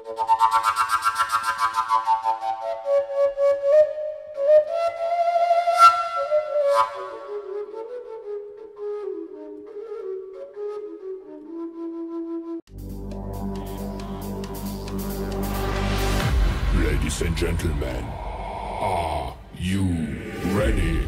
Ladies and gentlemen, are you ready?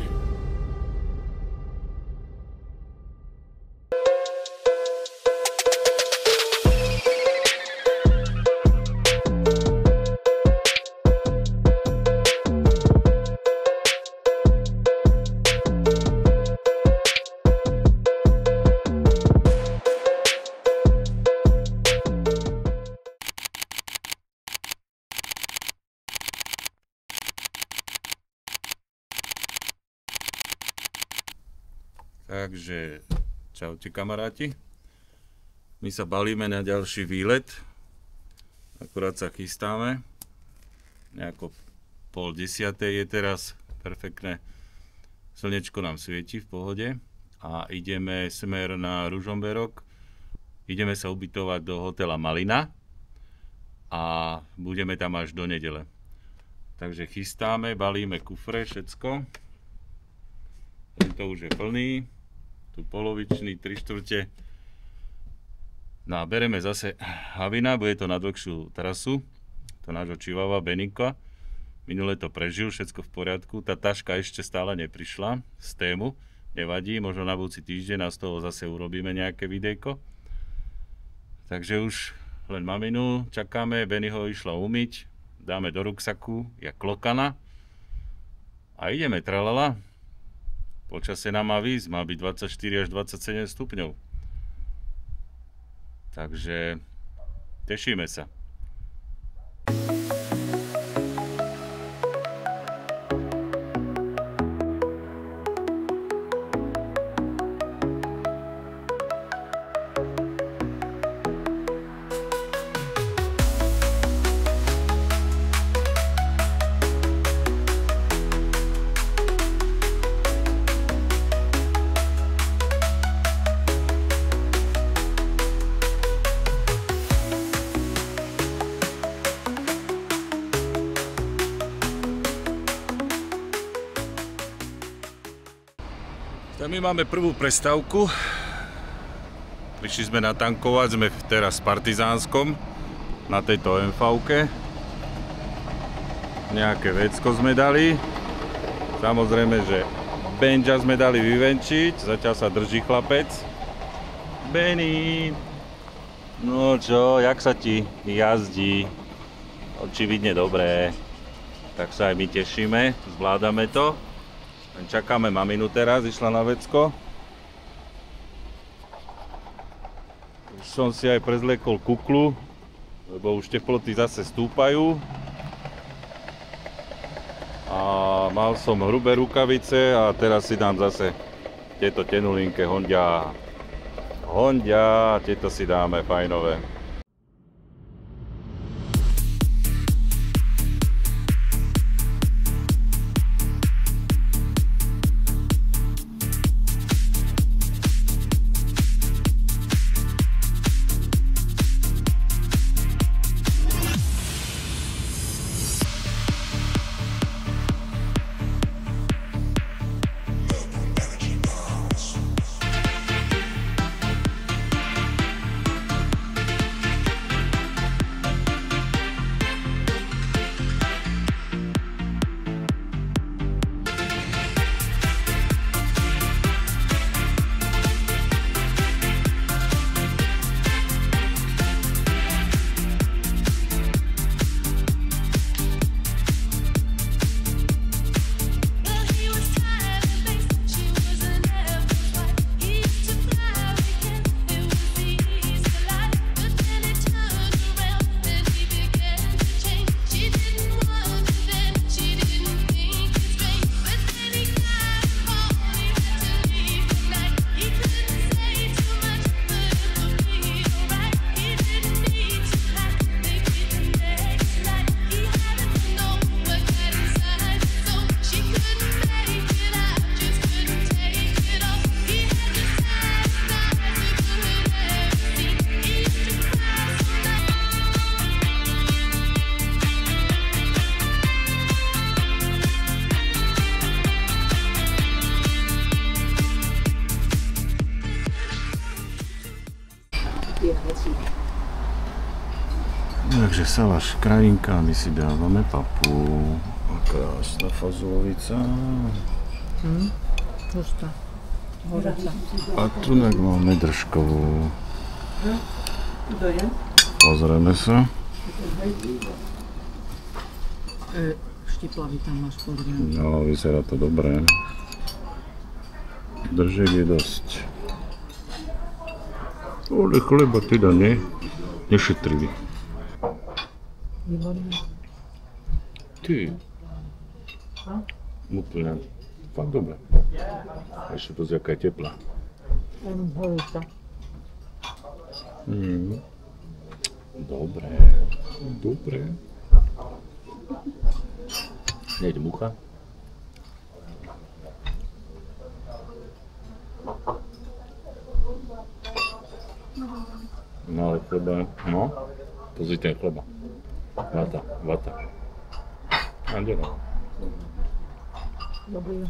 Takže, čaute kamaráti. My sa balíme na ďalší výlet. Akurát sa chystáme. Nejako 9:30 je teraz. Perfektné. Slnečko nám svieti v pohode. A ideme smer na Ružomberok. Ideme sa ubytovať do hotela Malina. A budeme tam až do nedele. Takže chystáme, balíme kufre, všetko. Tento už je plný. Tu polovičný, 3/4. No a bereme zase Havina, bude to na dlhšiu trasu. To nášho Chihuahua Beninka. Minule to prežil, všetko v poriadku. Tá taška ešte stále neprišla z tému. Nevadí, možno na budúci týždeň a z toho zase urobíme nejaké videjko. Takže už len maminu čakáme, Benny ho išla umyť. Dáme do ruksaku, jak klokana. A ideme, tralala. Počasie nám má výjsť, má byť 24 až 27 stupňov. Takže tešíme sa. My máme prvú prestávku. Prišli sme natankovať, sme teraz v Partizánskom na tejto MV-ke. Nejaké vecko sme dali. Samozrejme, že Benja sme dali vyvenčiť. Zatiaľ sa drží chlapec. Benny! No čo, jak sa ti jazdí? Očividne dobré. Tak sa aj my tešíme, zvládame to. Čakáme maminu teraz, išla na vecko. Už som si aj prezliekol kuklu, lebo už teploty zase stúpajú. A mal som hrubé rukavice a teraz si dám zase tieto tenulinké Hondia. Hondia, tieto si dáme fajnové. Takže salaš krajinka, my si dávame papu. Krásna fazulovica. Hustá. Horúca. A tu máme držkovú. Pozrieme sa. Štiplavý tam máš podriadne. No, vyzerá to dobré. Držiek je dosť. Ale chleba teda nešetrivý. Výborné. Ty. Úplne. Fakt dobre. Ešte to jaká je teplá. Horúca. Dobre. Dobre. Nejde mucha. No ale chleba, no. Pozri ten chleba. Vata. A kde no? Dobrý,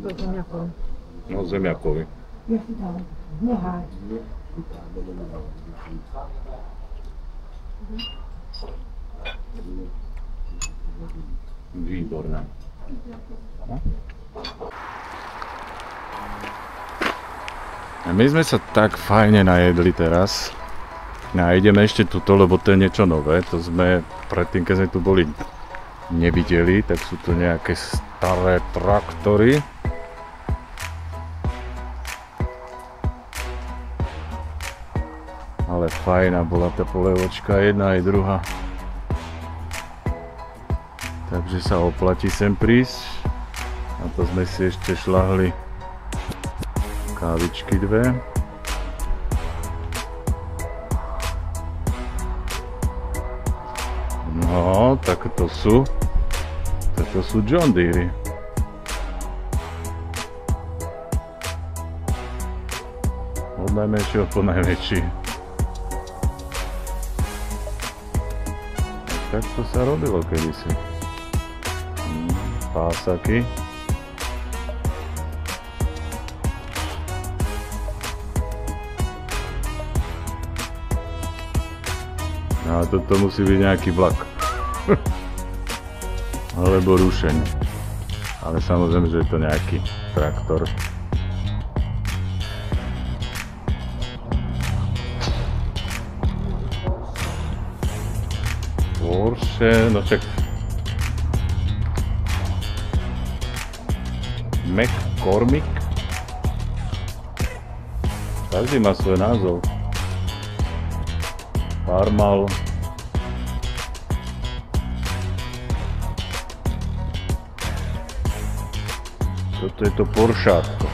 to je zemiakový. No, zemiakový. Nehaj. Výborné. No? A my sme sa tak fajne najedli teraz. A ideme ešte tuto, lebo to je niečo nové. To sme predtým, keď sme tu boli, nevideli. Tak sú tu nejaké staré traktory. Ale fajná bola tá polievočka, jedna aj druhá. Takže sa oplatí sem prísť. A to sme si ešte šľahli kávičky dve. No, tak to sú John Deere. Od najmenšieho po najväčší. Tak to sa robilo kedysi. Pásaky. A toto musí byť nejaký vlak. Alebo rušeň. Ale samozrejme, že je to nejaký traktor. Porsche, no však McCormick. Každý má svoj názov. Farmal. Toto je to Poršátko.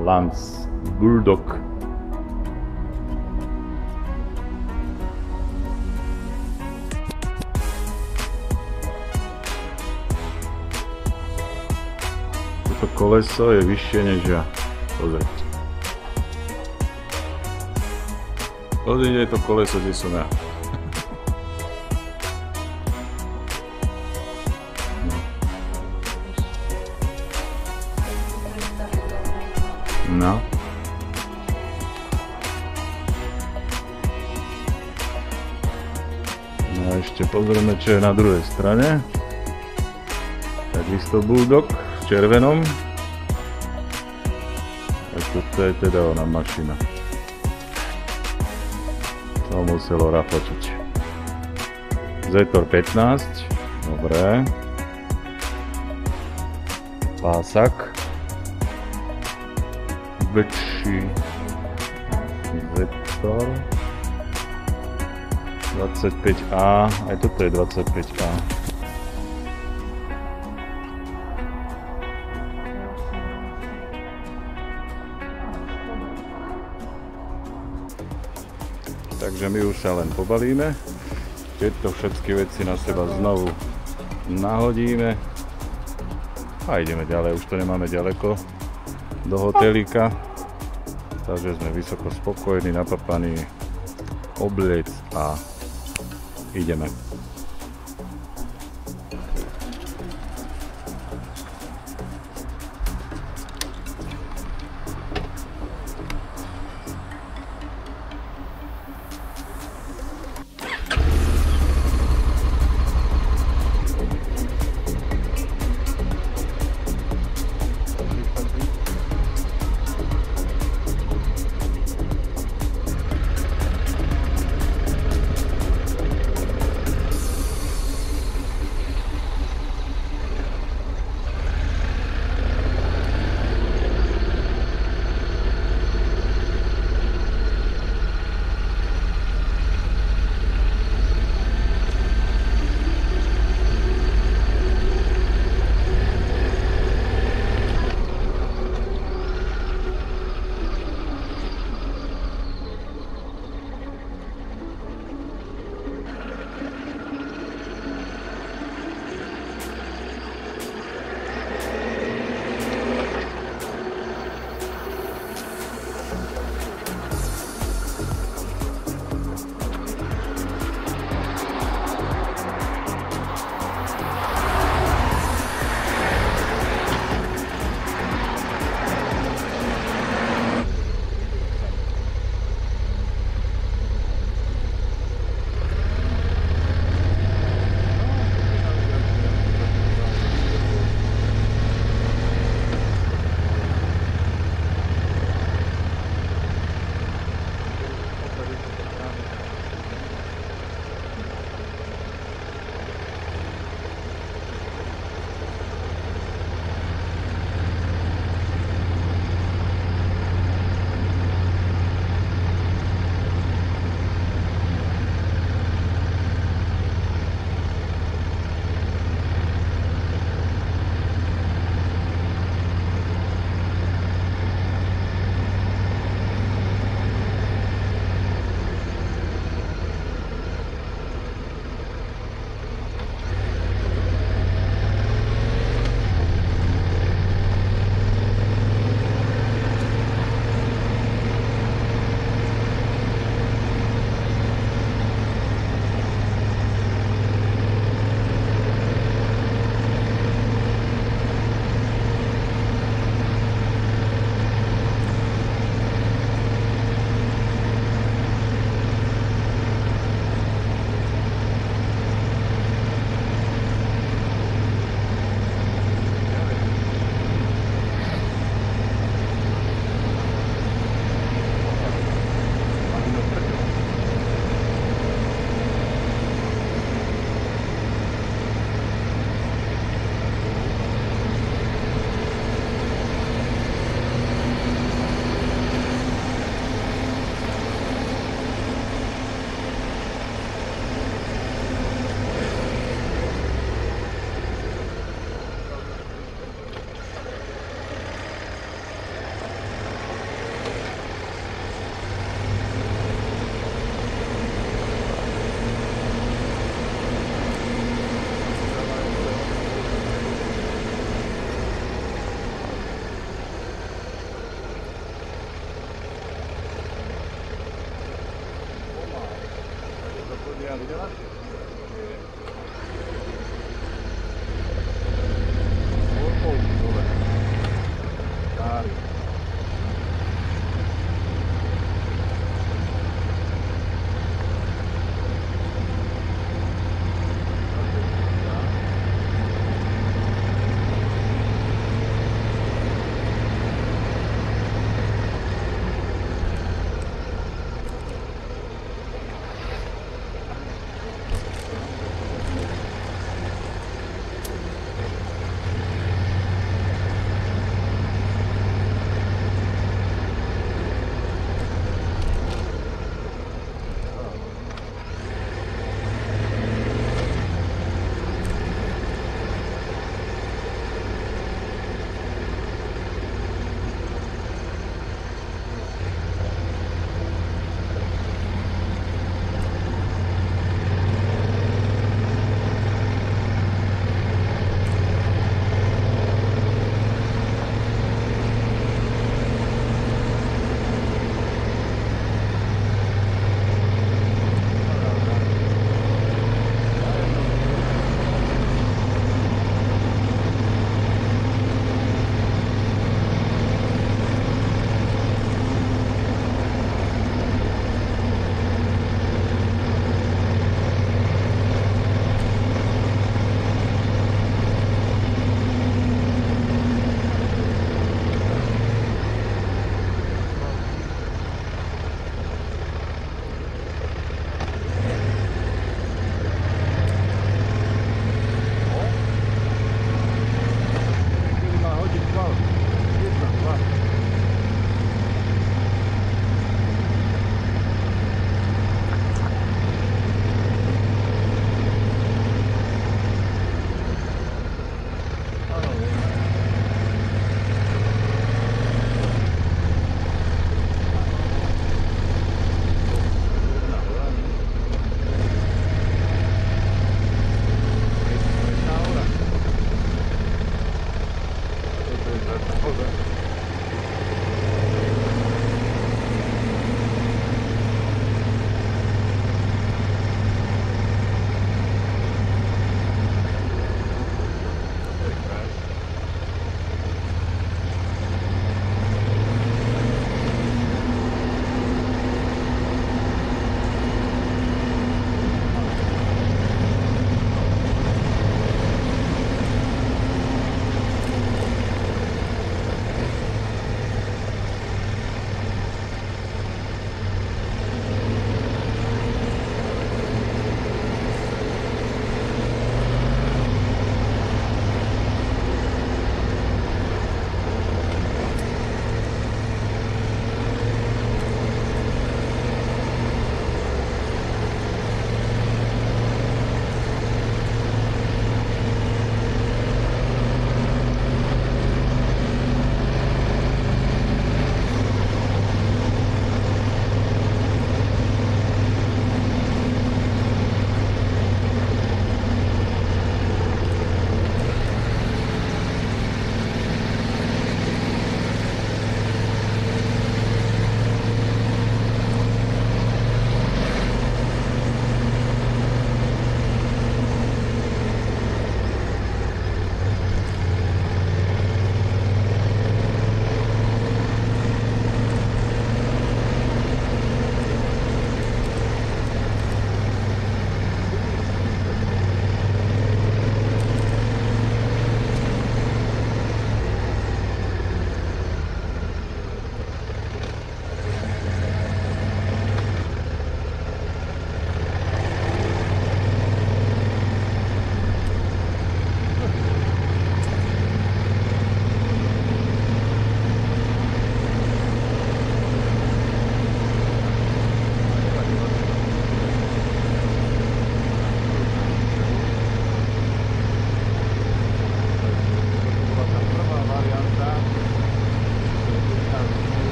Lance Bulldog. Toto koleso je vyššie než ja. Pozri. Pozri, kde je to koleso, kde som ja. No. No a ešte pozrieme, čo je na druhej strane. Takisto Bulldog v červenom. A toto je teda ona mašina. To muselo rafočiť. Zetor 15. Dobre. Pásak. Väčší Zetor 25A, aj toto je 25A. Takže my už sa len pobalíme, tieto všetky veci na seba znovu nahodíme a ideme ďalej, už to nemáme ďaleko do hotelíka, Takže sme vysoko spokojní, napapaní, obliec a ideme.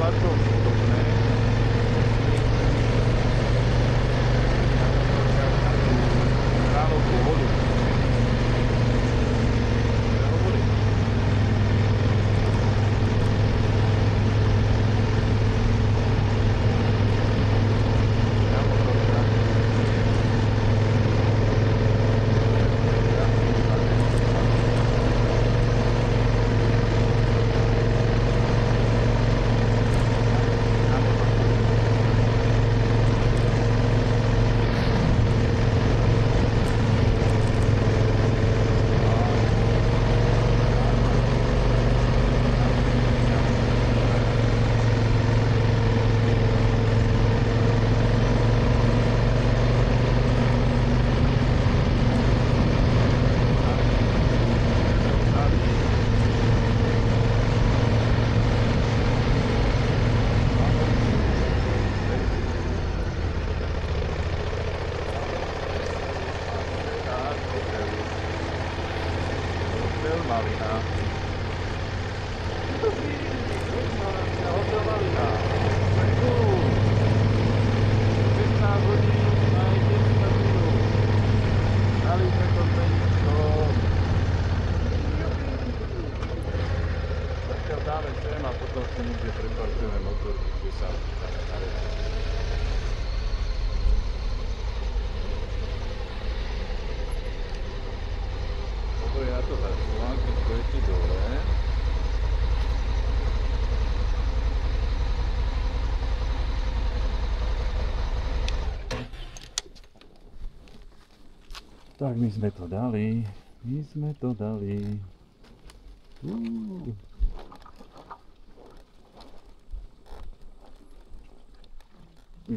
na to podobné. Kráľovskú vodu. Dáme sem a potom si niekde preparkujeme motor, kde sa nareči. Toto ja to začúvam, keď pôjdete dole. Tak my sme to dali. My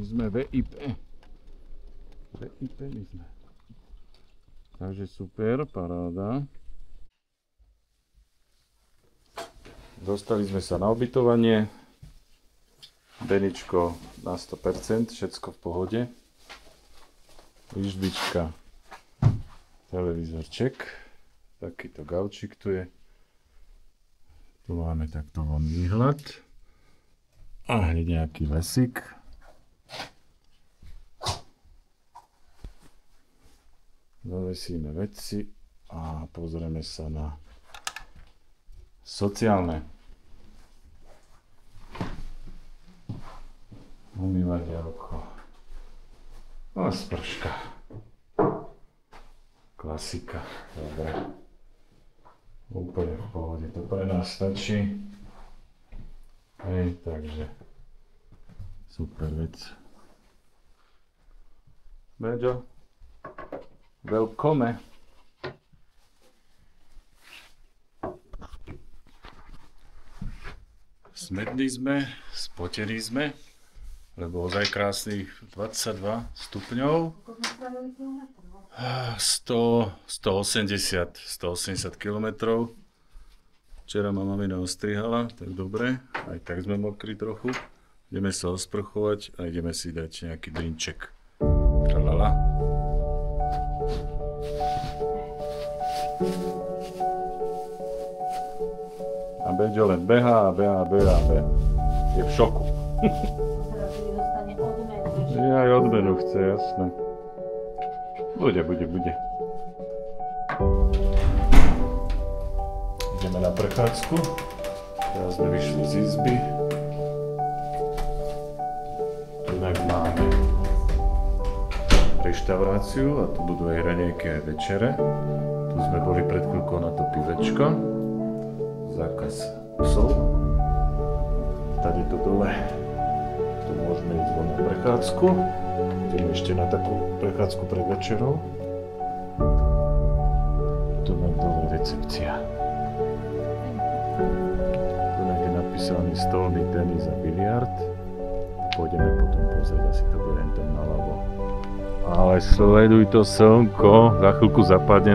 sme VIP. VIP my sme. Takže super, paráda. Dostali sme sa na ubytovanie. Beničko na 100%, všetko v pohode. Lyžbička, televízorček. Takýto gaučik tu je. Tu máme takto von výhľad. A hneď nejaký lesík. Zavesíme veci a pozrieme sa na sociálne. Umývadielko. A sprška. Klasika. Dobre. Úplne v pohode. To pre nás stačí. Hej, takže super vec. Beďo. Veľkome. Smední sme, spotení sme, lebo ozaj krásnych 22 stupňov. 180 km. Včera ma mamina ostrihala, tak dobre, aj tak sme mokrí trochu. Ideme sa osprchovať a ideme si dať nejaký drinček. Tralala. A Beďo len behá. Je v šoku. Ja aj odmenu chce, jasné. Bude. Ideme na prechádzku. Teraz sme vyšli z izby. Inak máme reštauráciu a tu budú aj raňajky aj večere. Tu sme boli pred chvíľkou na to pivečko. Zákaz psov. Tady to dole. Tu môžeme ísť von na prechádzku. Ideme ešte na takú prechádzku pred večerou. Tu na dole recepcia. Tu je napísaný stolný tenis a biliard. Pôjdeme potom pozrieť, asi to bude len tam naľavo. Ale sleduj to slnko, za chvíľku zapadne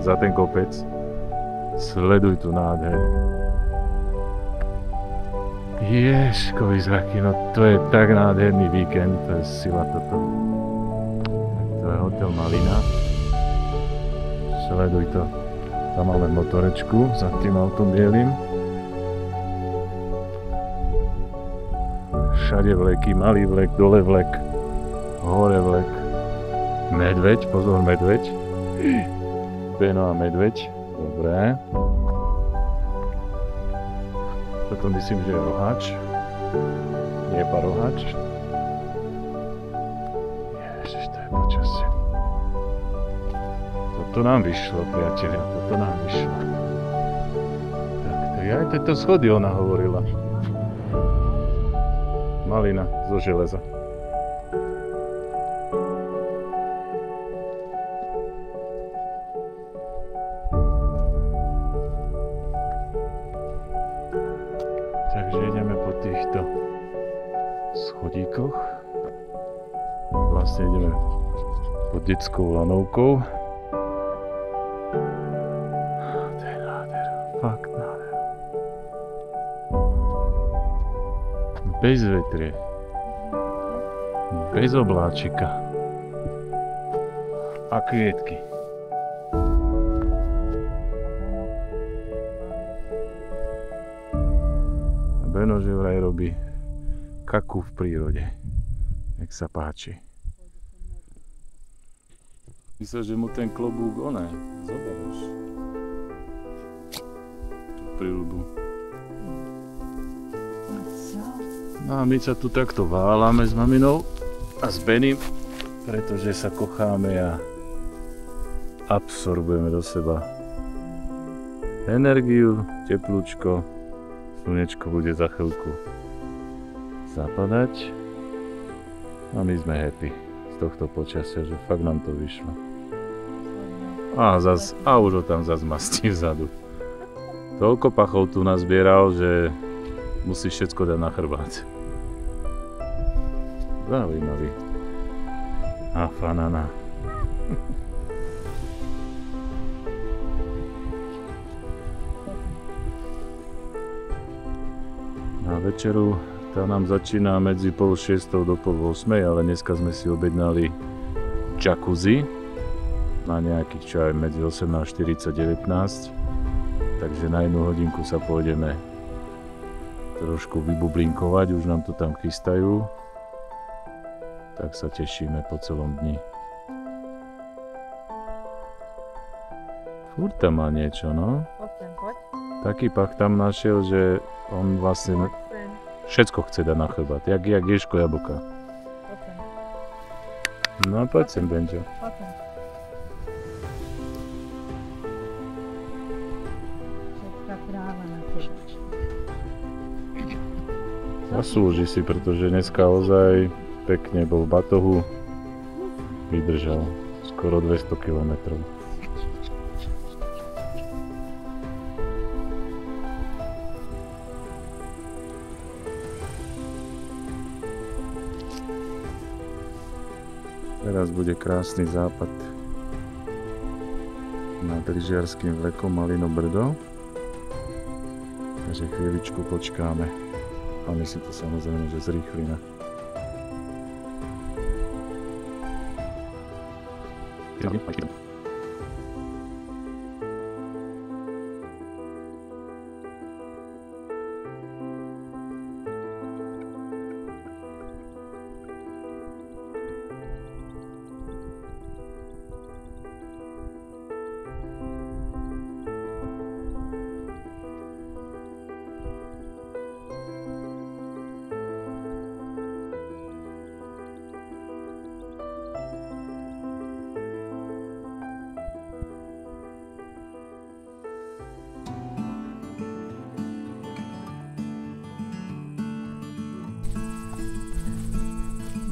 za ten kopec. Sleduj tú nádheru. Ježkovi zraky, no to je tak nádherný víkend, to je sila toto. Tak to je hotel Malina. Sleduj to. Tam máme motorečku za tým autom bielým. Všade vleky, malý vlek, dole vlek, hore vlek. Medveď, pozor, medveď. Beno a medveď, dobré. Toto myslím, že je roháč. Nie je paroháč. Ježiš, to je počasie. Toto nám vyšlo, priatelia, toto nám vyšlo. Tak aj tieto schody ona hovorila. Malina zo železa. Takže ideme po týchto schodíkoch. Vlastne ideme pod detskou lanovkou. To je nádhera, fakt nádhera. Bez vetrie. Bez obláčika. A kvietky. Beno že vraj robí kaku v prírode. Nech sa páči. Myslel, že mu ten klobúk zoberieš. Tú príľubu. No a my sa tu takto váľame s maminou a s Benim, pretože sa kocháme a absorbujeme do seba energiu, teplúčko. Slnečko bude za chvíľku zapadať a my sme happy z tohto počasia, že fakt nám to vyšlo. A už ho tam zas mastí vzadu. Toľko pachov tu nazbieral, že musí všetko dať na chrbát. Zaujímavý. A fanana. Na večeru tá nám začína medzi 5:30 do 7:30, ale dneska sme si objednali jacuzzi na nejakých čo aj medzi 18:40 a 19. Takže na 1 hodinku sa pôjdeme trošku vybublinkovať, už nám to tam chystajú. Tak sa tešíme po celom dni. Furt tam má niečo, no? Poď. Taký pach tam našiel, že on vlastne všetko chce dať na chrbát, jak Ježko jablka. No poď sem, Benčo. Všetká tráva na teba. Zaslúži si, pretože dneska ozaj pekne bol v batohu. Vydržal skoro 200 km. Teraz bude krásny západ nad lyžiarským vlekom Malino Brdo. Takže chvíľičku počkáme. A my si to samozrejme, že zrýchlime.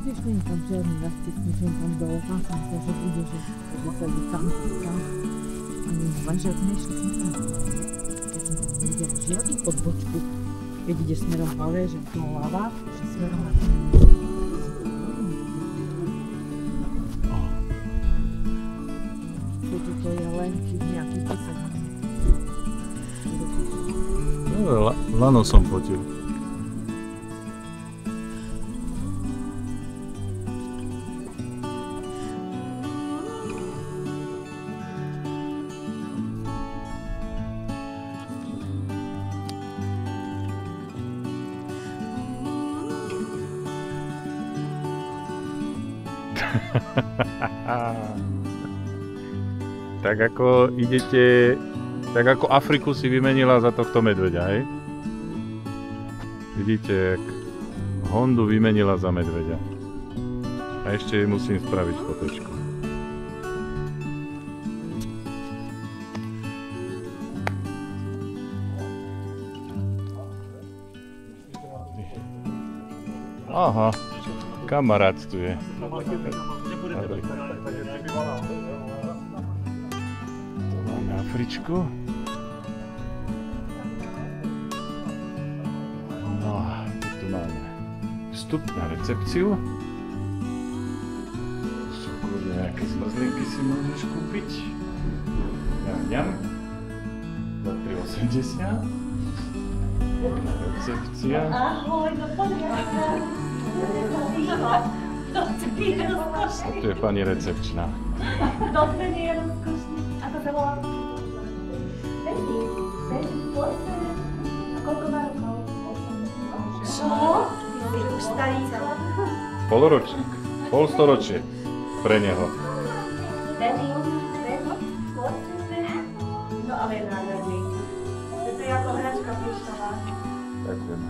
Vidíš, není tam žádný rastík, ničem tam dole, tam jsem se, že bude, že vysadí tam. Ani zvažat nešli jsme tam dole. Já jsem tam neviděla žádný odbočku, keď ide smerom hlavě, že doľava, že smerom na to. To je len nejaký 10 minút. Lano som fotil. Tak ako idete, tak ako Afriku si vymenila za tohto medveďa, hej? Vidíte, jak Hondu vymenila za medveďa. A ešte jej musím spraviť fotečku. Aha, kamarát tu je. Tu máme Afričku. No, tu máme vstup na recepciu. Sú kurde nejaké zmrzlinky si môžeš kúpiť. Ňam. Za 3,80. Recepcia. Ahoj, no poďme. Tu je pani recepčná. Dobre, nie je rozkošný. Ako sa volá? Betty. Betty, poďme. A koľko má rokov? Čo? Ty už staríca. Poloročník. Polstoročie. Pre neho. Betty, poďme. No ale je nádherný. To je ako hračka plištová. Ďakujeme.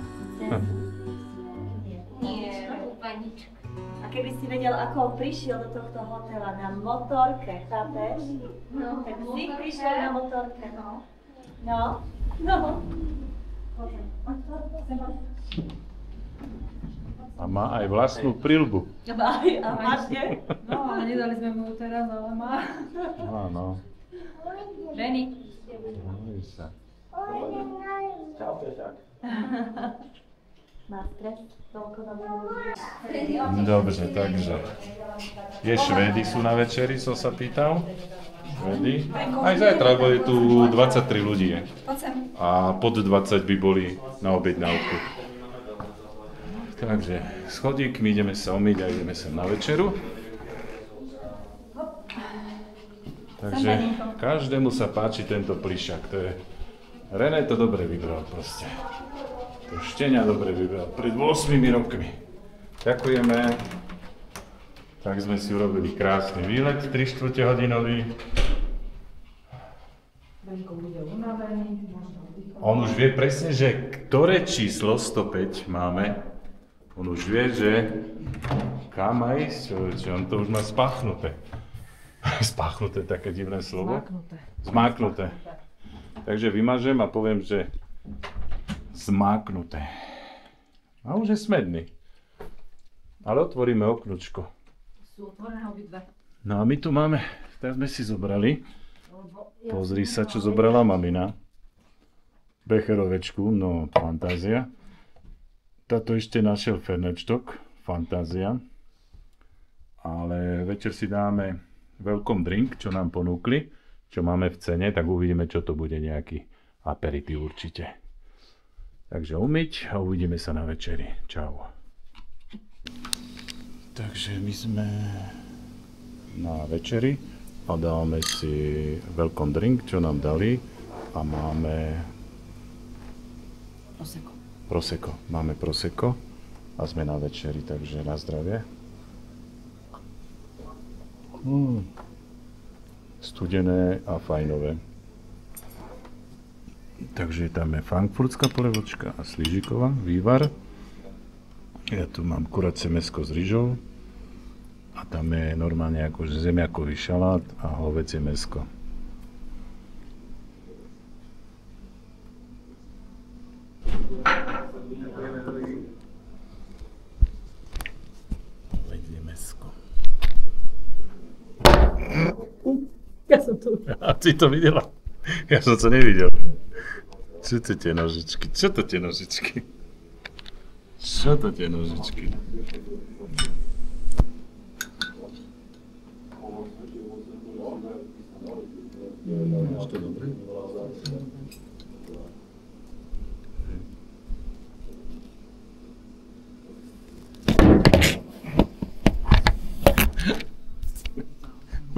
Nie, panička. A keby si vedel, ako on prišiel do tohto hotela na motorke, chápeš? No, tak si prišiel na motorke, no. No, no. A má aj vlastnú prilbu. A máte? No, ale nedali sme mu teraz, ale má. Áno. Jenny. Môj sa. Má stres? Toľko dobré. Dobre, takže. Je Švédy sú na večeri, som sa pýtal. Švédy. Aj zajtra, lebo je tu 23 ľudí. A pod 20 by boli na objednávku. Takže schodík, my ideme sa umyť a ideme sem na večeru. Takže každému sa páči tento plišak. To je... René to dobre vybral proste. To štenia dobre vybral. Pred 8 rokmi. Ďakujeme. Tak sme si urobili krásny výlet, 3/4 hodinový. On už vie presne, že ktoré číslo 105 máme. On už vie, že kam aj ísť, čo on to už má spáchnuté. Spáchnuté, také divné slovo. Zmáknuté. Takže vymažem a poviem, že zmáknuté. A už je smedný. Ale otvoríme oknučko. Sú otvorené obidve. No a my tu máme, tak sme si zobrali. Pozri sa, čo zobrala mamina. Becherovečku, no fantázia. Táto ešte našiel Fernečtok, fantázia. Ale večer si dáme welcome drink, čo nám ponúkli, čo máme v cene, tak uvidíme, čo to bude, nejaký aperitív určite. Takže umyť a uvidíme sa na večeri. Čau. Takže my sme na večeri a dáme si welcome drink, čo nám dali a máme prosecco. Máme prosecco a sme na večeri, takže na zdravie. Studené a fajnové. Takže tam je frankfurtská polievka a slížiková, vývar. Ja tu mám kuracie mäsko s ryžou a tam je normálne akože zemiakový šalát a hovädzie mäsko. Hovädzie mäsko. Ja som tu. A ty to videla? Ja som to nevidel. Čo to tie nožičky? Čo to tie nožičky? Čo to tie nožičky? Máš to dobre?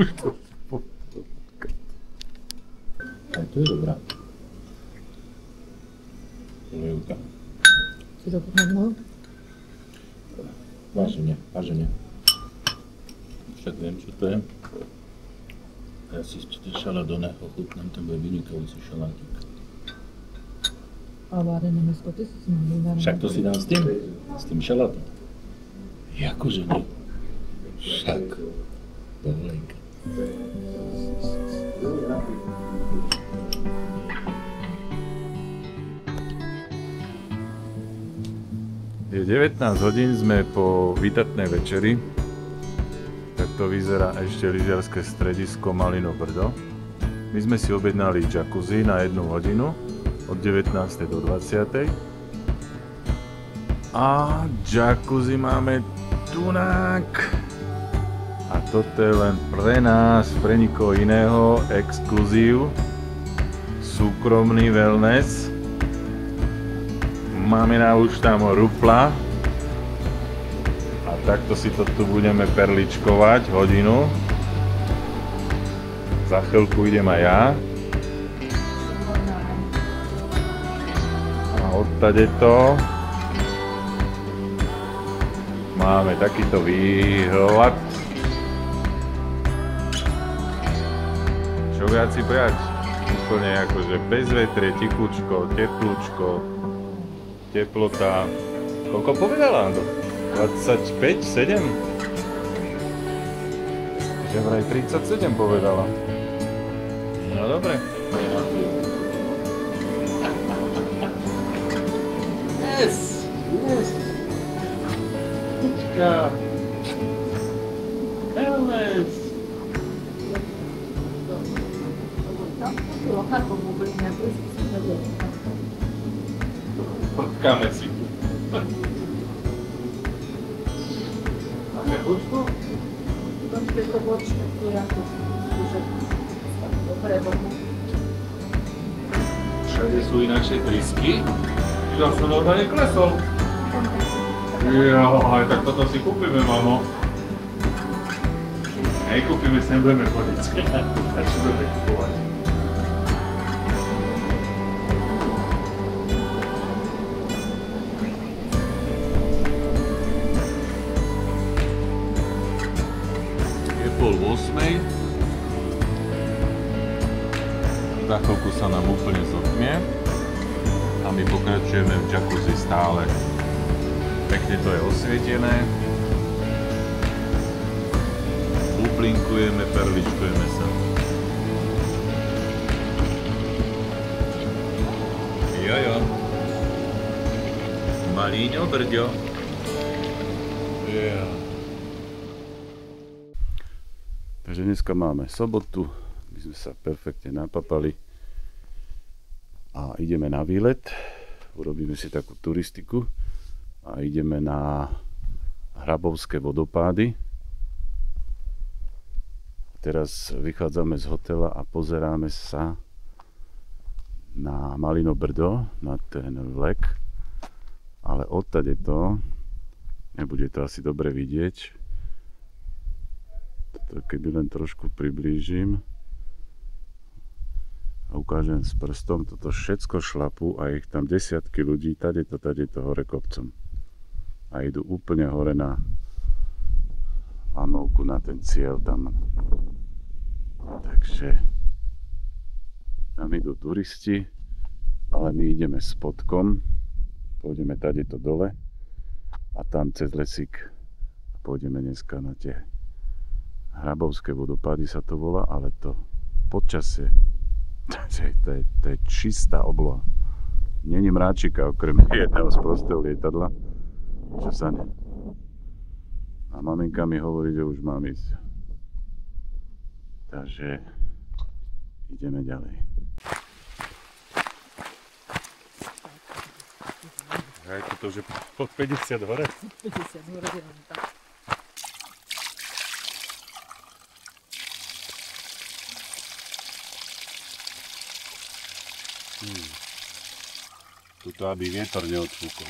Už to... Aj to je dobrá. Polievka. Si to pochádlo? Váženie, váženie. Však viem, čo to je. Ja si ten šalát ochutnám, ten bude vynikajúci šalátik. A varené mäsko, ty si mali varené. Však to si dám s tým šalátom. Jakože nie. Však. Dovolenka. Je 19 hodín, sme po výdatnej večeri. Tak to vyzerá ešte lyžiarske stredisko Malino Brdo. My sme si objednali jacuzzi na 1 hodinu od 19. do 20. A jacuzzi máme tunák. A toto je len pre nás, pre nikoho iného, exkluzív, súkromný wellness. Mamina už tam rupla a takto si to tu budeme perličkovať hodinu. Za chvíľku idem aj ja. A odtade to máme takýto výhľad. Čo viac si prijať? Úplne akože bez vetrie, tichučko, teplúčko. Teplota, koľko povedala Ando? 25, 7? Že vraj 37 povedala. No dobre. Yes! Yes! Kučka! Elnes! Potkáme si. Máme hudbu? Všade sú inakšie trysky. Ja som normálne klesol. Aj tak toto si kúpime, mamo. Hej, kúpime, sem budeme chodiť. A čo budeme kúpovať? Pol 8. Za chvíľku sa nám úplne zotmie a my pokračujeme v jacuzzi stále. Pekne to je osvietené. Uplinkujeme, perličkujeme sa. Jojo. Malíňo Brďo. Yeah. Takže dneska máme sobotu, my sme sa perfektne napapali a ideme na výlet, urobíme si takú turistiku a ideme na Hrabovské vodopády. Teraz vychádzame z hotela a pozeráme sa na Malino Brdo, na ten vlek, ale odtade to, nebude to asi dobre vidieť. Keby len trošku priblížim a ukážem s prstom, toto všetko šlapu a ich tam desiatky ľudí tadeto hore kopcom a idú úplne hore na lanovku, na ten cieľ tam. Takže tam idú turisti, ale my ideme spodkom, pôjdeme tadeto dole a tam cez lesík pôjdeme dneska na tie Hrabovské vodopády sa to volá, ale to počasie, to je čistá obloha. Není mráčika okrem jedného z prostého lietadla, čo sa ne. A maminka mi hovorí, že už mám ísť. Takže ideme ďalej. Aj toto už je pod 50 hore. 50 hore je len tak. Tuto, aby vietor neodfúkol.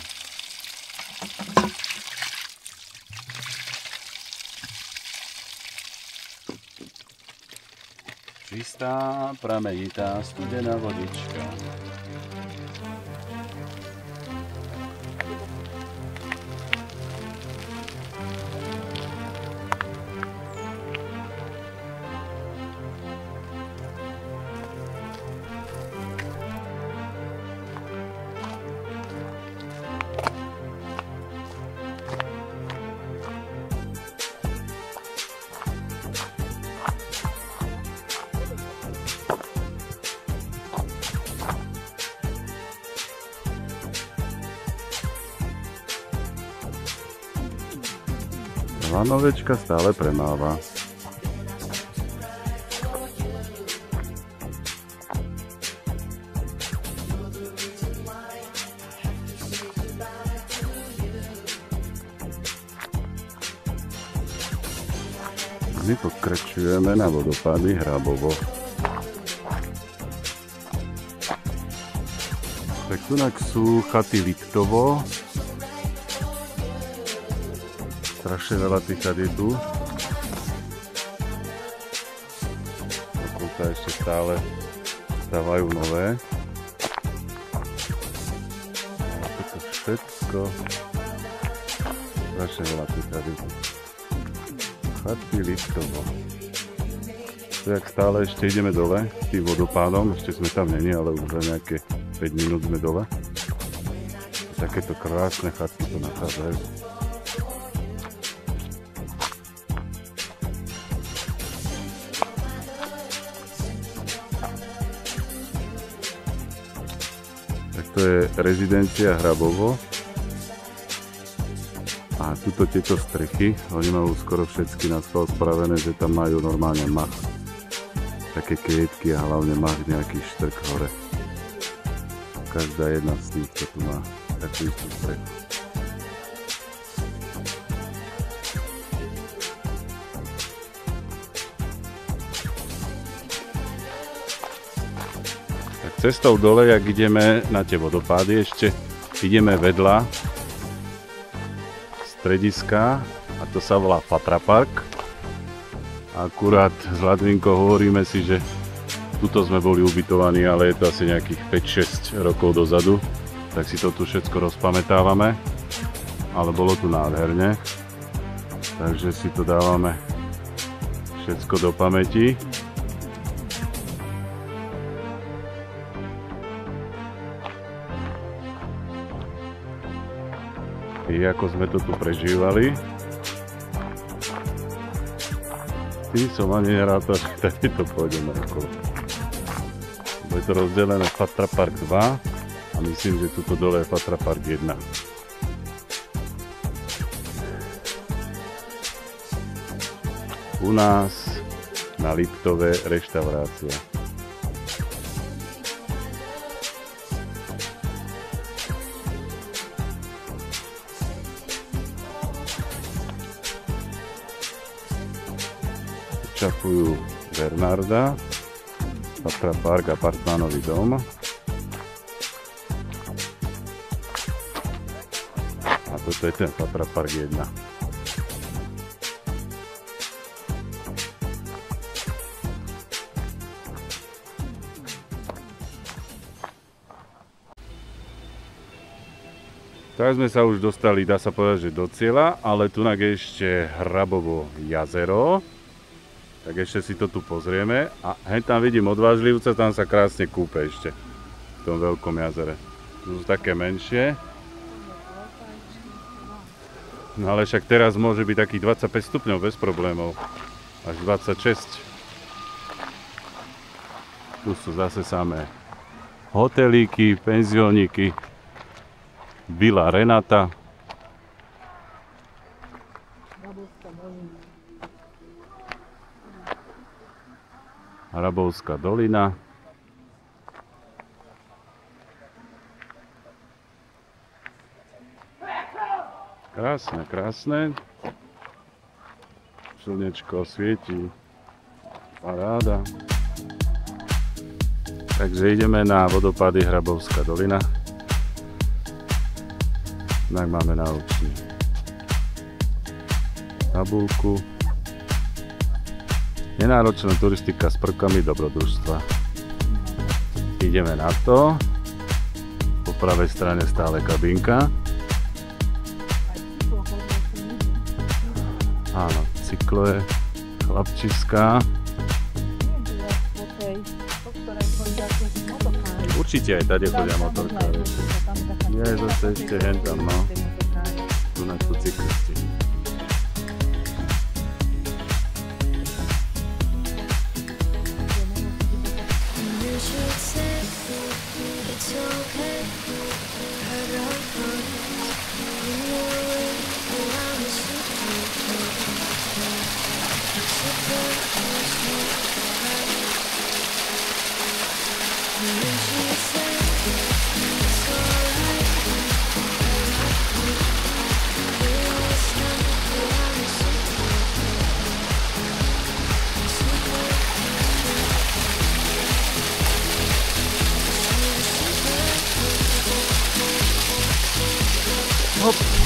Čistá, pramenitá, studená vodička. Lanovečka stále premáva. My pokračujeme na vodopády Hrabovo. Tak tunak sú chaty Liptovo. Strašne veľa tých chat je tu. Dokonca ešte stále stávajú nové. A toto všetko. Strašne veľa tých chat je tu. Chaty Liptovo. Tak stále ešte ideme dole tým vodopádom, ešte sme tam není, ale už za nejaké 5 minút sme dole. Takéto krásne chatky to nachádzajú. Tak to je rezidencia Hrabovo. A tuto tieto strechy, oni majú skoro všetky na schvál spravené, že tam majú normálne mach. Také kvietky a hlavne mach nejaký štrk hore. Každá jedna z týchto tu má takú istú strechu. Tak cestou dole, jak ideme na tie vodopády, ešte ideme vedľa strediska a to sa volá Fatra Park. Akurát s Ladvinkou hovoríme si, že tuto sme boli ubytovaní, ale je to asi nejakých 5-6 rokov dozadu, tak si to tu všetko rozpamätávame, ale bolo tu nádherne, takže si to dávame všetko do pamäti. Ako sme to tu prežívali. Tým som ani nerátal, že tady to pôjdeme okolo. Je to rozdelené Fatra Park 2 a myslím, že tuto dole je Fatra Park 1. U nás na Liptove reštaurácia. Čapujú Bernarda, Fatra Park, apartmánový dom. A toto je ten Fatra Park 1. Tak sme sa už dostali, dá sa povedať, že do cieľa, ale tunak je ešte Hrabovo jazero. Tak ešte si to tu pozrieme a hneď tam vidím odvážlivca, tam sa krásne kúpe ešte v tom veľkom jazere. Tu sú také menšie. No ale však teraz môže byť takých 25 stupňov bez problémov. Až 26. Tu sú zase samé hotelíky, penzióniky, Vila Renata. Hrabovská dolina. Krásne, krásne. Slnečko svieti. Paráda. Takže ideme na vodopády Hrabovská dolina. Tak máme náučný tabulku. Nenáročná turistika s prvkami dobrodružstva. Ideme na to. Po pravej strane stále kabinka. Áno, cyklo je chlapčiská. Určite aj tady chodia motorkári. Je zase ešte hen tam, no. Tu na tú cyklisti.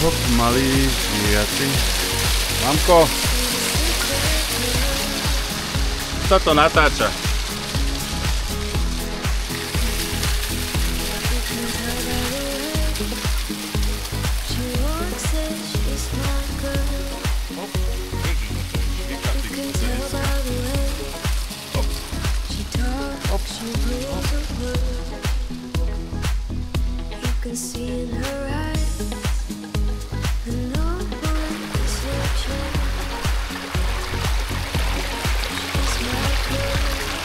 Hop, malý žiaci. Mamko! Sa to natáča.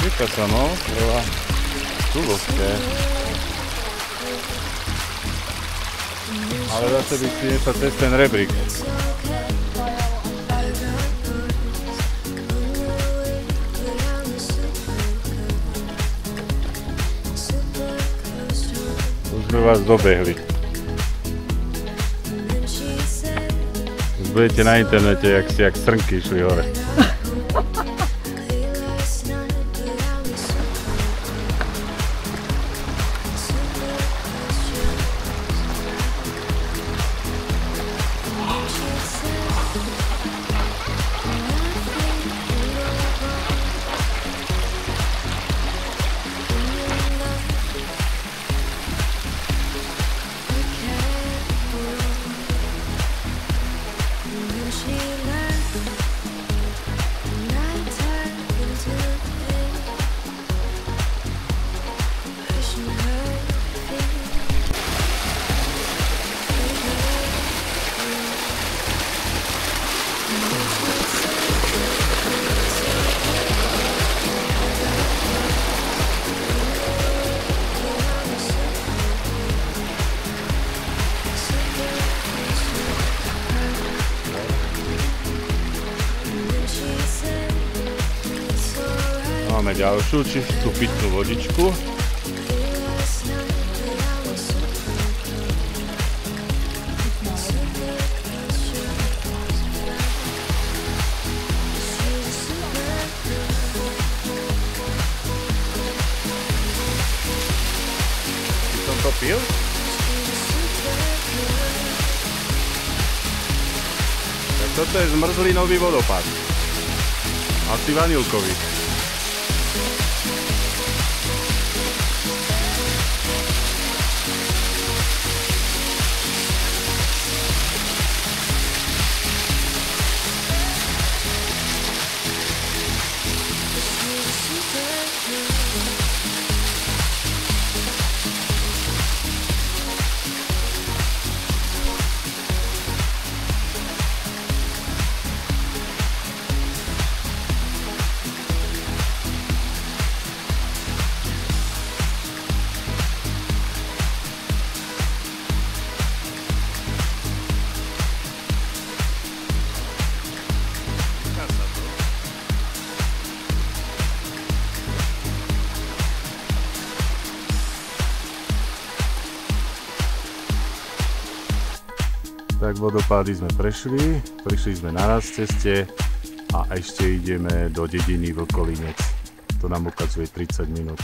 Číka sa, no, treba súlovské. Ale zase by si niečo cez ten rebrík. Už sme vás dobehli. Už budete na internete, jak ste jak srnky išli hore. Máme ďalšiu čistú pitnú vodičku. Som to pil? Tak toto je zmrzlinový vodopád. Asi vanilkový. Tak vodopády sme prešli, prišli sme na raz ceste a ešte ideme do dediny Vlkolinec. To nám ukazuje 30 minút.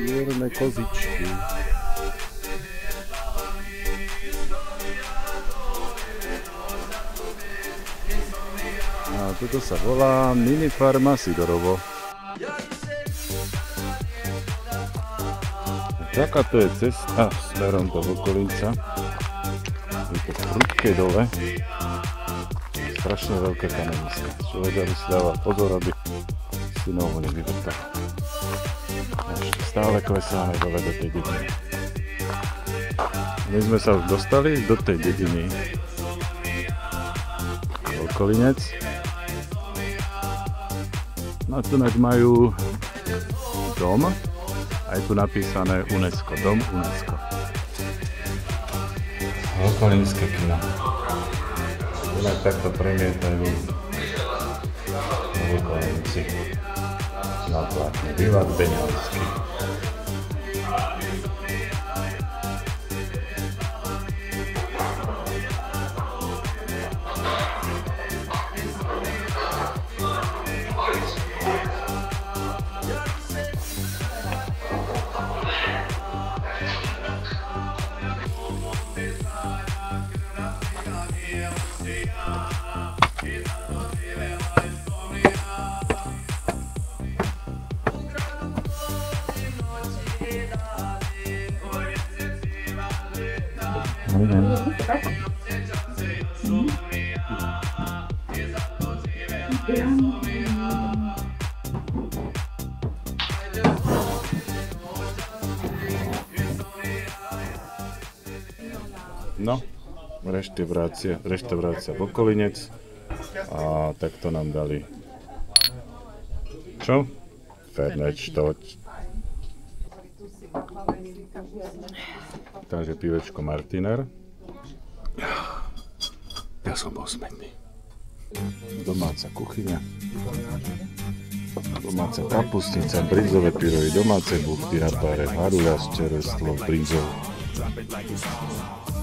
Čierne kozičky. A toto sa volá Mini Farma Sidorovo. Takáto je cesta smerom do Vlkolinca. Je to prudké dole. Strašne veľké kameniska. Človek aby si dával pozor, aby si nohu nevyvrtal. Ešte stále klesáme dole do tej dediny. My sme sa už dostali do tej dediny Vlkolinec. No tu majú dom a je tu napísané UNESCO, dom UNESCO. Okolínske kino. Inak takto premietajú v Okolínci. Na plátne. Vývad Beňalský. No, reštaurácia Vokolinec a takto nám dali čo? Fernet štoť. Takže pivečko Martiner. Ja som bol smetný. Domáca kuchyňa. Domáca kapustnica, brinzové pyrohy, domáce buchty, rapáre, haruľa z čerstvou brinzou.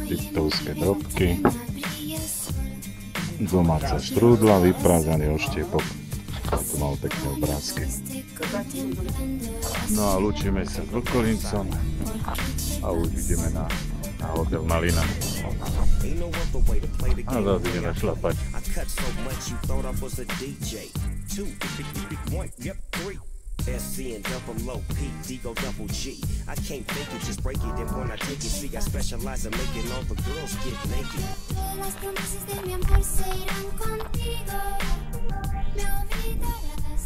Liptovské drobky, domáca štrúdla, vyprázaný oštiepok. To malo pekné obrázky. No a lúčime sa s Okolincom a už ideme na hotel Malina. A zase ideme šlapať. SC and double low P, D go double G. I can't fake it, just break it. And when I take it, see, I specialize in making all the girls get naked. Las promesas de mi amor se irán contigo. Me olvidarás.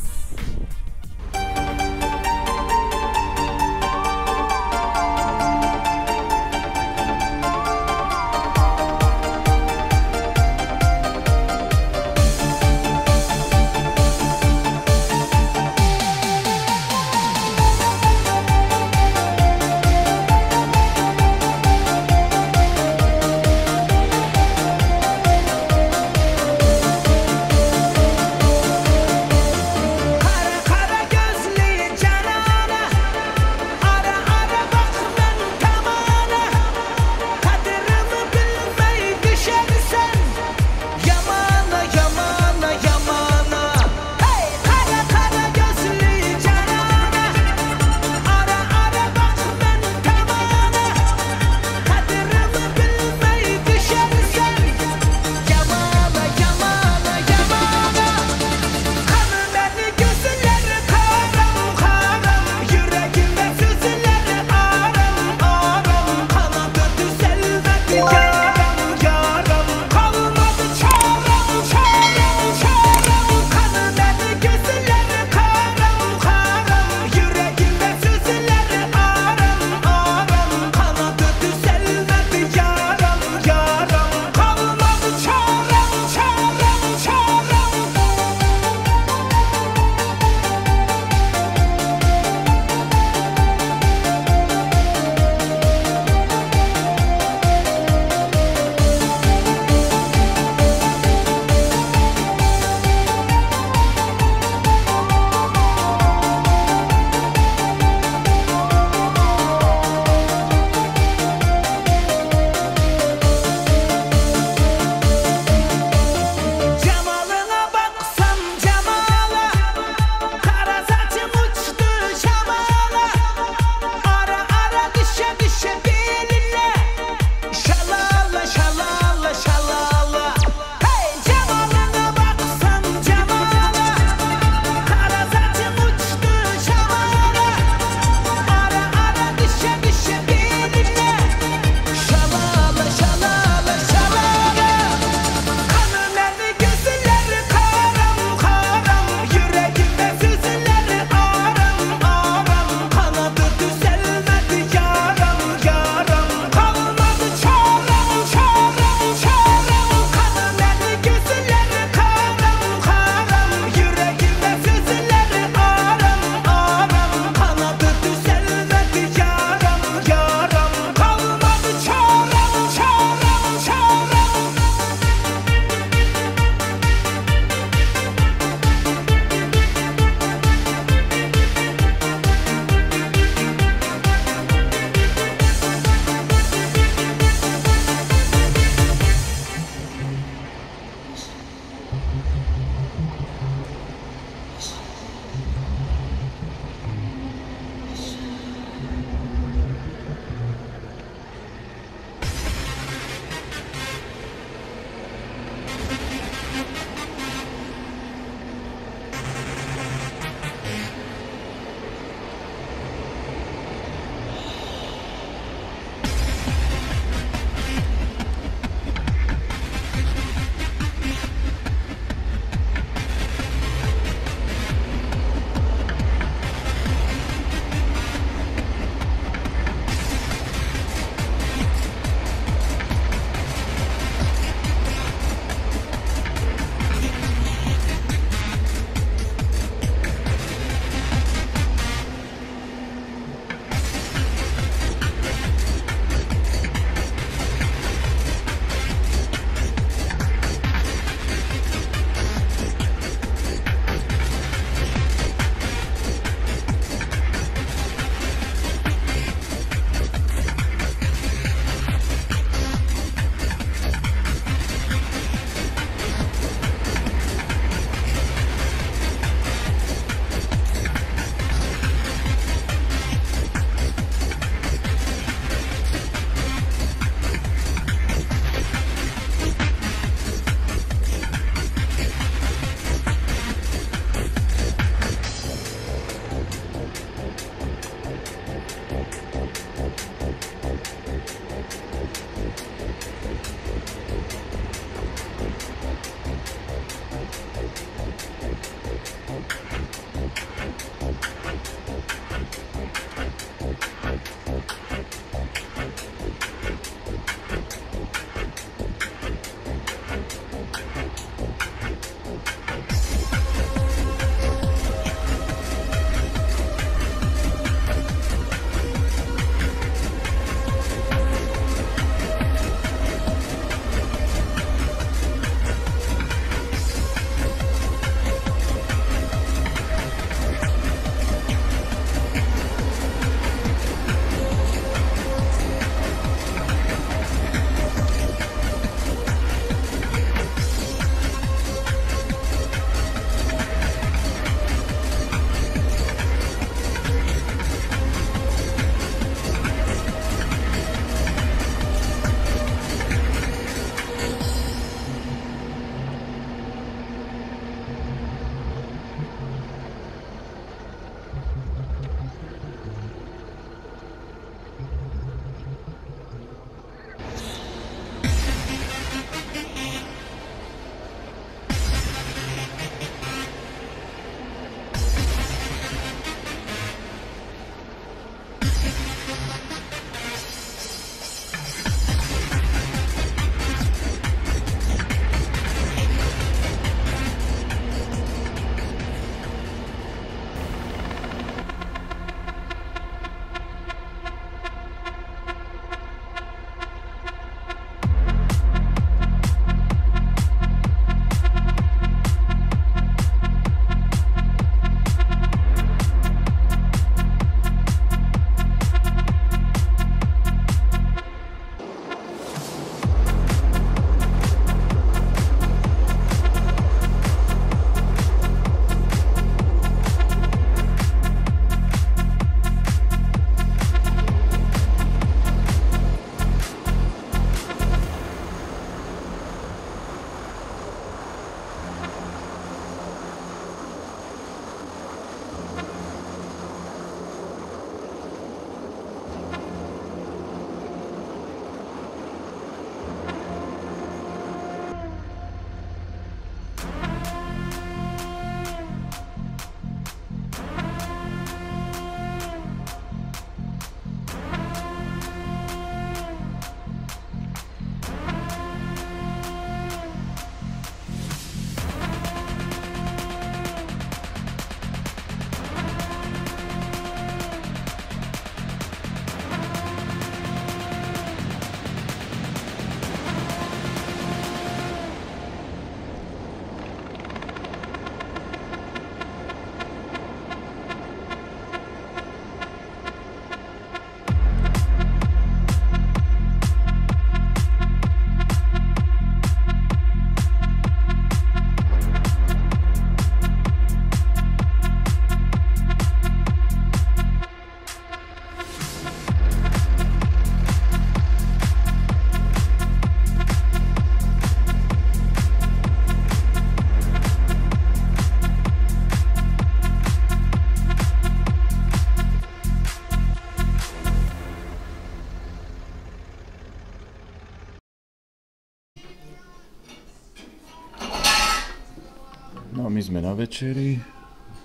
No a my sme na večeri.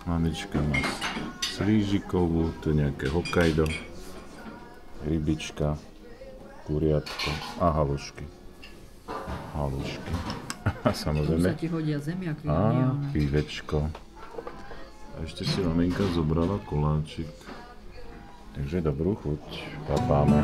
Mamička má slížikovú, to je nejaké Hokkaido, rybička, kuriatko a halušky. Halušky. A samozrejme. Tu sa ti hodia zemiaky, A pívečko. A ešte si maminka zobrala koláčik. Takže dobrú chuť. Papáme.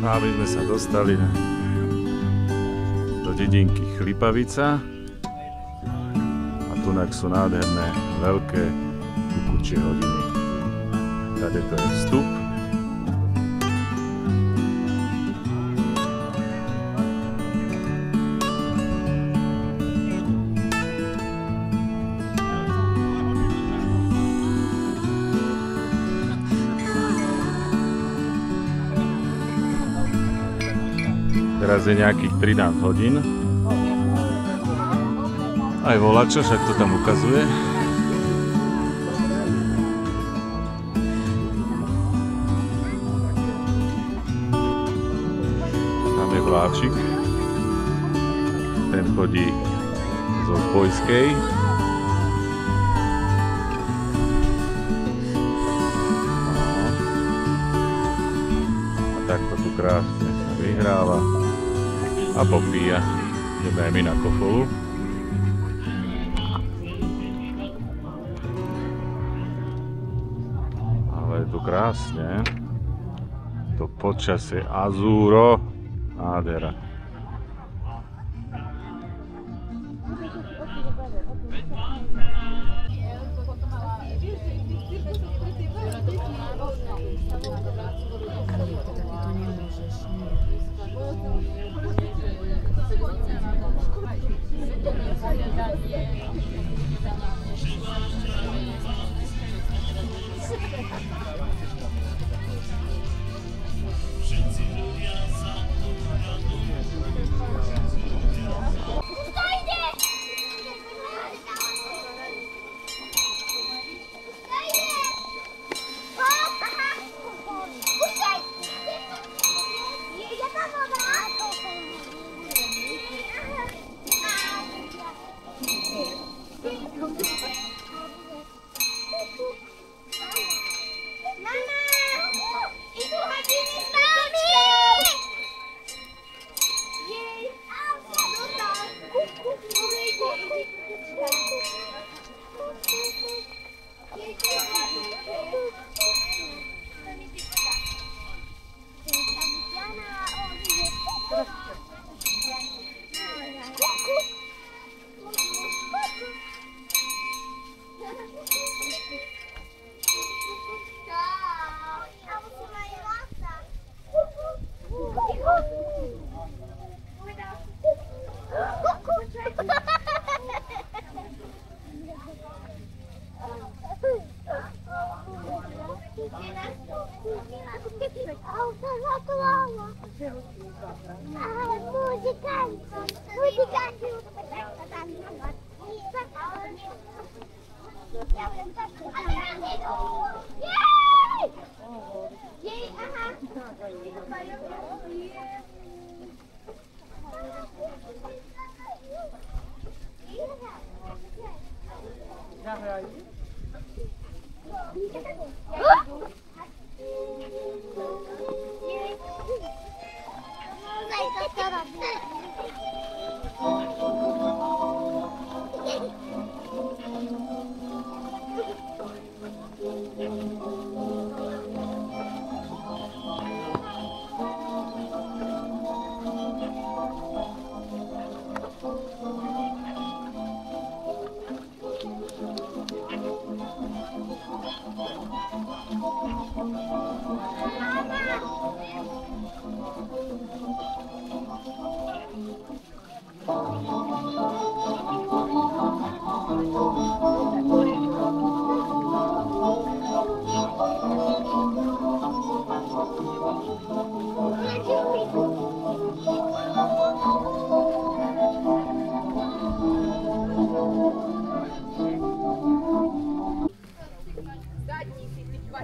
A my sme sa dostali do dedinky Chlipavica a tunak sú nádherné veľké kukučie hodiny. Tady to je vstup. Teraz je nejakých 13 hodín. Aj volačo, však to tam ukazuje. Tam je vláčik. Ten chodí zo Zbojskej. A takto tu krásne sa vyhráva a popíja. Ideme aj my na kofolu. Ale je tu krásne. To počasie azúro. Nádhera.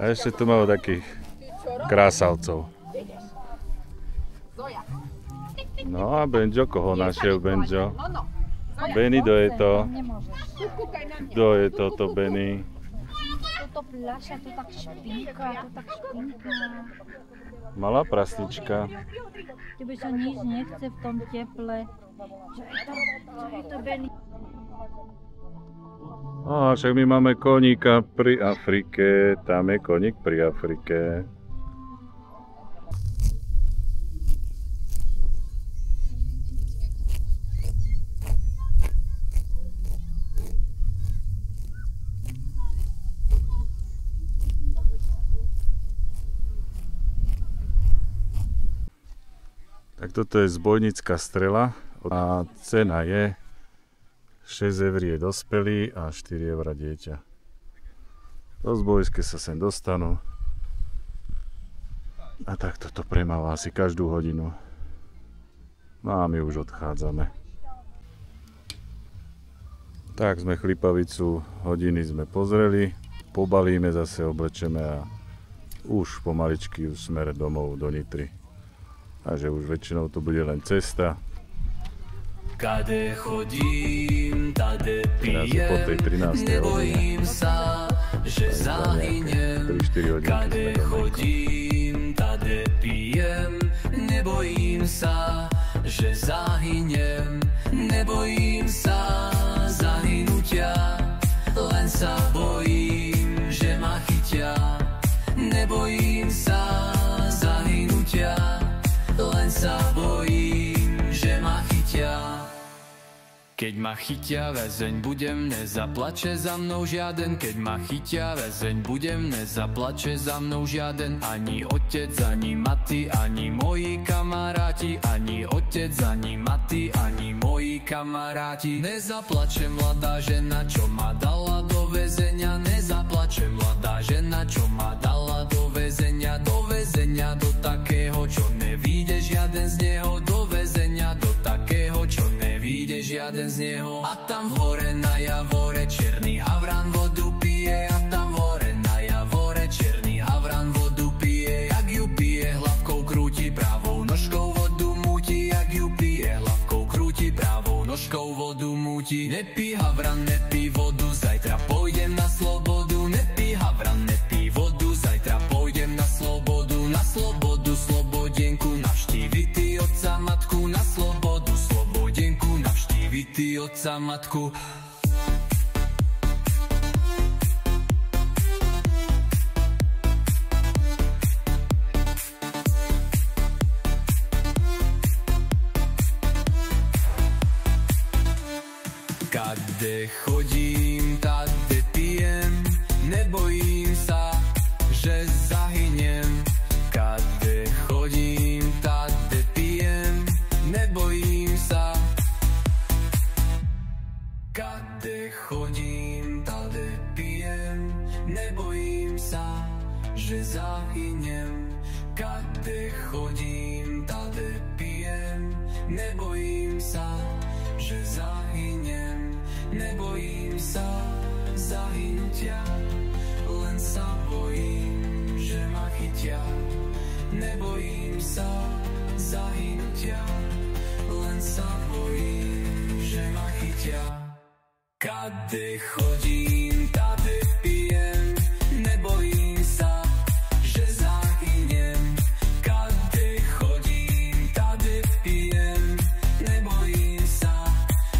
A ešte tu máme takých krásavcov. No a Benjo, koho našiel Benjo? Benny, kto je to? Kto je toto, Benny? Toto pľaša, to tak špinka, to tak špinka. Malá prasnička. Tebe sa nič nechce v tom teple. Čo je to, Benny? Á, však my máme koníka pri Afrike. Tam je koník pri Afrike. Tak toto je zbojnická strela a cena je 6 eur je dospelý a 4 eur dieťa. Do zbojské sa sem dostanú. A tak toto premáva asi každú hodinu. No a my už odchádzame. Tak sme Chlipavicu, hodiny sme pozreli, pobalíme, zase oblečeme a už pomaličky v smere domov do Nitry. Takže už väčšinou to bude len cesta. Kade chodím, tade pijem, po tej 13. nebojím sa, že zahynem. Kade chodím, tade pijem, nebojím sa, že zahynem. Nebojím sa zahynutia, len sa bojím, že ma chytia. Nebojím sa zahynutia, len sa bojím, že ma chytia. Keď ma chytia väzeň, budem, nezaplače za mnou žiaden. Keď ma chytia väzeň, budem, nezaplače za mnou žiaden. Ani otec, ani mati, ani moji kamaráti. Ani otec, ani mati, ani moji kamaráti. Nezaplače mladá žena, čo ma dala do väzenia. Nezaplače mladá žena, čo ma dala do väzenia. Do väzenia, do takého, čo nevíde žiaden z neho. Do väzenia, do takého, čo nevíde žiaden z neho. A tam hore na javore černý havran vodu pije. A tam hore na javore černý havran vodu pije. Jak ju pije, hlavkou krúti, pravou nožkou vodu múti. Jak ju pije, hlavkou krúti, pravou nožkou vodu múti. Nepí havran, nepí vodu, zajtra pôjdem na slobodu. Nepí havran, nepí vodu, zajtra pôjdem na slobodu. Na slobodu, slobodenku, navštíviť ty otca matku. Na slobodu, slobodenku, navštíviť ty otca matku. Kade chodím, tade pijem, nebojím sa, že zahynem. Kade chodím, tade pijem, nebojím sa. Kade chodím, tade pijem, nebojím sa, že zahynem. Kade chodím, tade pijem, nebojím sa, že zahynem. Nebojím sa zahynutia, len sa bojím, že ma chytia. Nebojím sa zahynutia, len sa bojím, že ma chytia. Kade chodím, tade pijem, nebojím sa, že zahynem. Kade chodím, tade pijem, nebojím sa,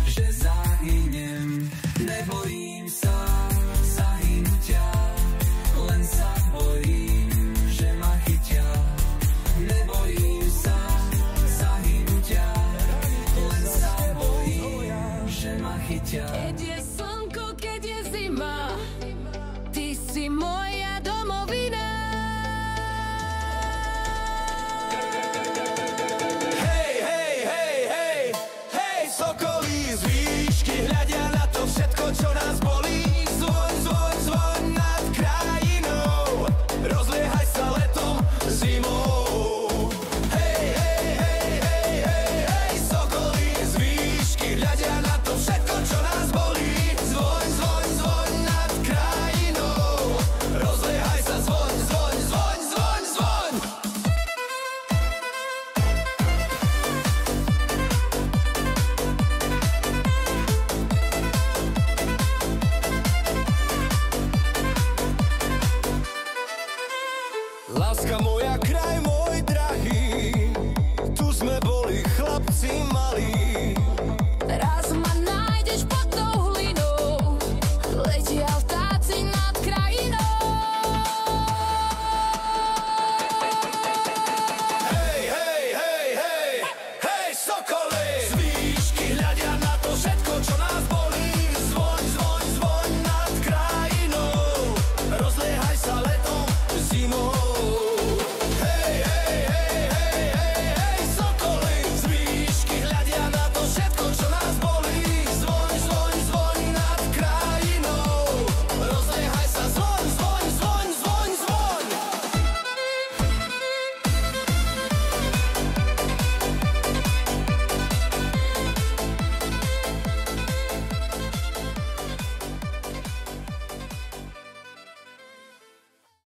že zahynem. Nebojím sa zahynutia, len sa bojím, že ma chytia. Nebojím sa zahynutia, len sa bojím, že ma chytia. Keď je slnko, keď je zima, ty si moja